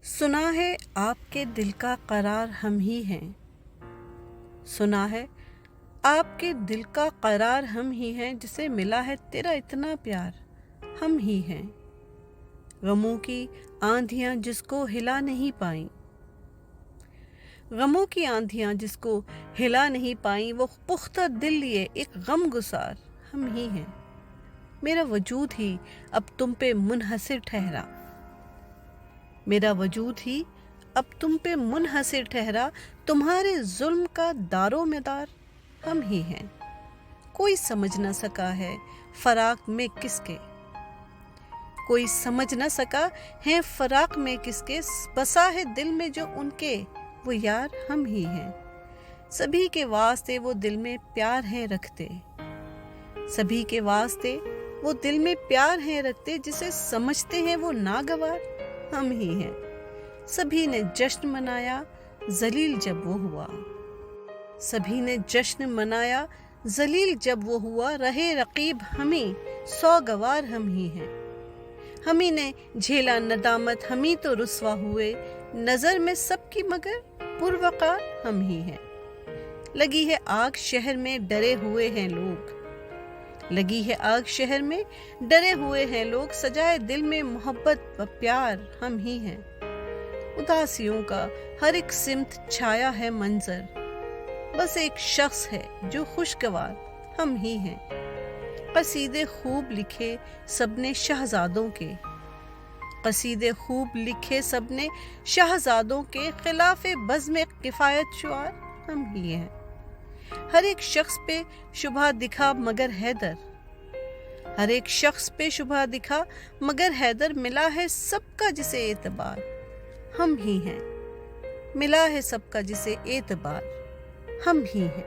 सुना है आपके दिल का करार हम ही हैं। सुना है आपके दिल का करार हम ही हैं, जिसे मिला है तेरा इतना प्यार हम ही हैं। गमों की आंधियां जिसको हिला नहीं पाई, गमों की आंधियां जिसको हिला नहीं पाई, वो पुख्ता दिल लिए एक गम गुसार हम ही हैं। मेरा वजूद ही अब तुम पे मुनहसिर ठहरा, मेरा वजूद ही अब तुम पे मुनहसिर ठहरा, तुम्हारे जुल्म का दारो मदार हम ही हैं। कोई समझ न सका है फराक में किसके, कोई समझ न सका है फराक में किसके, बसा है दिल में जो उनके वो यार हम ही हैं। सभी के वास्ते वो दिल में प्यार है रखते, सभी के वास्ते वो दिल में प्यार है रखते, जिसे समझते हैं वो नागवार हम ही हैं। सभी ने जश्न मनाया जलील जब वो हुआ, सभी ने जश्न मनाया जलील जब वो हुआ, रहे रकीब हमें सौगवार हम ही हैं। हमी ने झेला नदामत, हमी तो रुस्वा हुए, नजर में सबकी मगर पुरवकार हम ही हैं। लगी है आग शहर में डरे हुए हैं लोग, लगी है आग शहर में डरे हुए हैं लोग, सजाए दिल में मोहब्बत व प्यार हम ही हैं। उदासियों का हर एक सिमत छाया है मंजर, बस एक शख्स है जो खुशगवार हम ही हैं। कसीदे खूब लिखे सबने शहजादों के, कसीदे खूब लिखे सबने शहजादों के, खिलाफे बज़्म किफायत शुआर हम ही हैं। हर एक शख्स पे शुबह दिखा मगर हैदर, हर एक शख्स पे शुबह दिखा मगर हैदर, मिला है सबका जिसे एतबार हम ही हैं। मिला है सबका जिसे एतबार हम ही हैं।